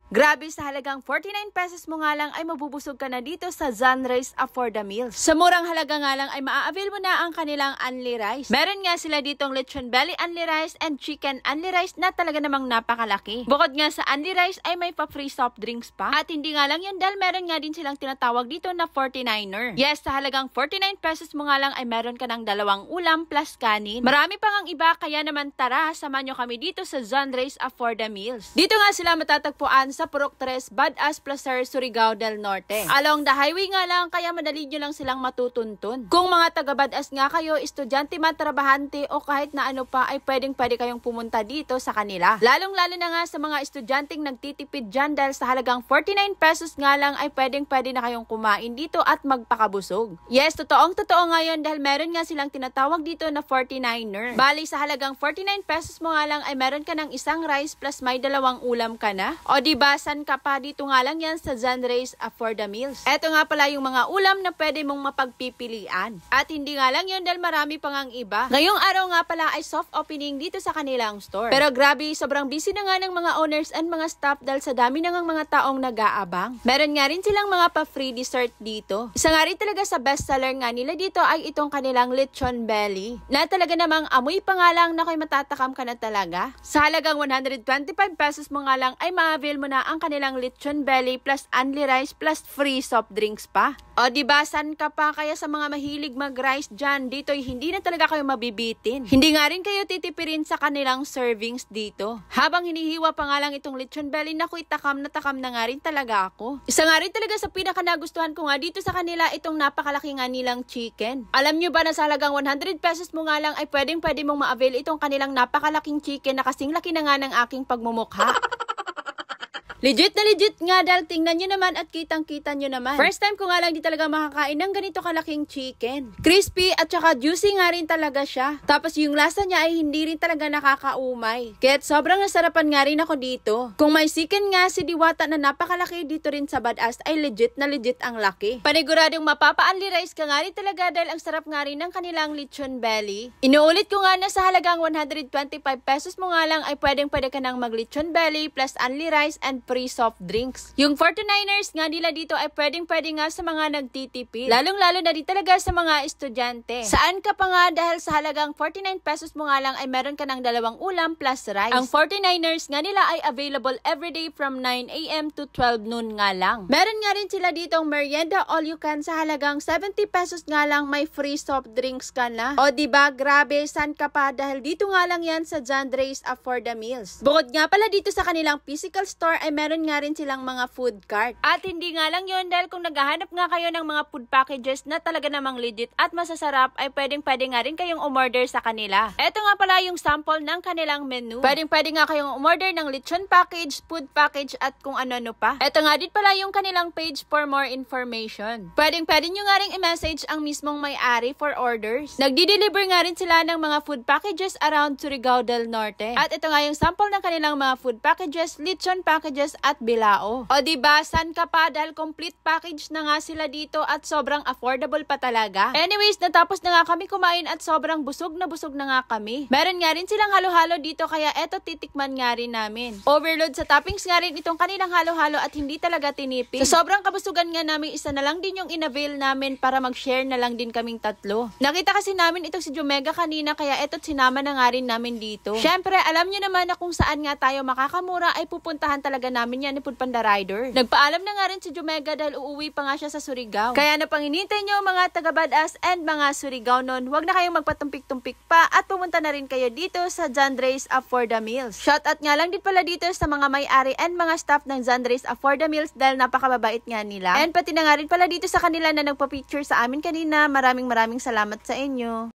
Grabe, sa halagang 49 pesos mo nga lang ay mabubusog ka na dito sa Zanrice Afforda Meals. Sa murang halaga nga lang ay maa-avail mo na ang kanilang Only Rice. Meron nga sila ditong lechon belly Only Rice and chicken Only Rice na talaga namang napakalaki. Bukod nga sa Only Rice ay may pa-free soft drinks pa. At hindi nga lang yun dahil meron nga din silang tinatawag dito na 49er. Yes, sa halagang 49 pesos mo nga lang ay meron ka ng dalawang ulam plus kanin. Marami pa ngang iba, kaya naman tara, samahan nyo kami dito sa Zanrice Afforda Meals. Dito nga sila matatagpuan sa Purok 3, Badass Placer, Surigao del Norte. Along the highway nga lang, kaya madali nyo lang silang matutuntun. Kung mga taga Badass nga kayo, estudyante man, trabahante o kahit na ano pa, ay pwede kayong pumunta dito sa kanila. Lalong-lalo na nga sa mga estudyanteng nagtitipid dyan dahil sa halagang 49 pesos nga lang ay pwede na kayong kumain dito at magpakabusog. Yes, totoo ngayon dahil meron nga silang tinatawag dito na 49er. Bali, sa halagang 49 pesos mo nga lang ay meron ka ng isang rice plus may dalawang ulam ka na. O diba, san ka pa, dito nga lang yan sa Zanrice Afforda Meals. Eto nga pala yung mga ulam na pwede mong mapagpipilian. At hindi nga lang yun dahil marami pang ang iba. Ngayong araw nga pala ay soft opening dito sa kanilang store. Pero grabe, sobrang busy na nga ng mga owners and mga staff dahil sa dami na ngang mga taong nag-aabang. Meron nga rin silang mga pa-free dessert dito. Isa nga rin talaga sa bestseller nga nila dito ay itong kanilang lechon belly. Na talaga namang amoy pa nga lang na ko'y matatakam ka na talaga. Sa halagang 125 pesos mo nga lang ay ma-avail mo na ang kanilang lechon belly plus Only Rice plus free soft drinks pa. O diba, san ka pa? Kaya sa mga mahilig mag-rice dyan, dito hindi na talaga kayo mabibitin. Hindi nga rin kayo titipirin sa kanilang servings dito. Habang hinihiwa pa nga lang itong lechon belly, naku, takam na nga rin talaga ako. Isa nga rin talaga sa pinaka nagustuhan ko nga dito sa kanila itong napakalaki nga nilang chicken. Alam nyo ba na sa halagang 100 pesos mo nga lang ay pwede mong ma-avail itong kanilang napakalaking chicken na kasing laki na nga ng aking pagmumukha. Legit na legit nga dahil tingnan nyo naman at kitang-kita nyo naman. First time ko nga lang di talaga makakain ng ganito kalaking chicken. Crispy at saka juicy nga rin talaga siya. Tapos yung lasa niya ay hindi rin talaga nakakaumay. Kaya sobrang nasarapan nga rin ako dito. Kung may chicken nga si Diwata na napakalaki dito rin sa Badass ay legit na legit ang laki. Paniguradong mapapa-Only Rice ka nga rin talaga dahil ang sarap nga rin ng kanilang lechon belly. Inuulit ko nga na sa halagang 125 pesos mo nga lang ay pwede ka nang mag-lechon belly plus Only Rice and free soft drinks. Yung 49ers nga nila dito ay pwede nga sa mga nagtitipid. Lalong-lalo na din talaga sa mga estudyante. Saan ka pa nga dahil sa halagang 49 pesos mo nga lang ay meron ka ng dalawang ulam plus rice. Ang 49ers nga nila ay available everyday from 9 AM to 12 noon nga lang. Meron nga rin sila ditong merienda all you can sa halagang 70 pesos nga lang, may free soft drinks ka na. O diba, grabe, saan ka pa dahil dito nga lang yan sa Zanrice Afforda Meals. Bukod nga pala dito sa kanilang physical store ay meron nga rin silang mga food cart. At hindi nga lang yun dahil kung naghahanap nga kayo ng mga food packages na talaga namang legit at masasarap ay pwede nga rin kayong umorder sa kanila. Eto nga pala yung sample ng kanilang menu. Pwede nga kayong umorder ng lechon package, food package at kung ano-ano pa. Eto nga din pala yung kanilang page for more information. Pwede nyo nga rin i-message ang mismong may-ari for orders. Nagdi-deliver nga rin sila ng mga food packages around Surigao del Norte. At ito nga yung sample ng kanilang mga food packages, lechon packages at bilao. O diba, san ka pa dahil complete package na nga sila dito at sobrang affordable pa talaga. Anyways, natapos na nga kami kumain at sobrang busog na nga kami. Meron nga rin silang halo-halo dito kaya eto titikman nga rin namin. Overload sa toppings nga rin itong kanilang halo-halo at hindi talaga tinipid. Sa sobrang kabusugan nga namin, isa na lang din yung in-avail namin para mag-share na lang din kaming tatlo. Nakita kasi namin itong si Jomega kanina kaya eto't sinama na nga rin namin dito. Syempre, alam nyo naman na kung saan nga tayo makakamura ay pupuntahan talaga namin yan ni Foodpanda Rider. Nagpaalam na nga rin si Jomega dahil uuwi pa nga siya sa Surigao. Kaya na panginintay nyo mga taga Badass and mga Surigao nun, huwag na kayong magpatumpik-tumpik pa at pumunta na rin kayo dito sa Zanrice Afforda Meals. Shoutout nga lang din pala dito sa mga may-ari and mga staff ng Zanrice Afforda Meals dahil napakababait nga nila. And pati na nga rin pala dito sa kanila na nagpa-picture sa amin kanina. Maraming salamat sa inyo.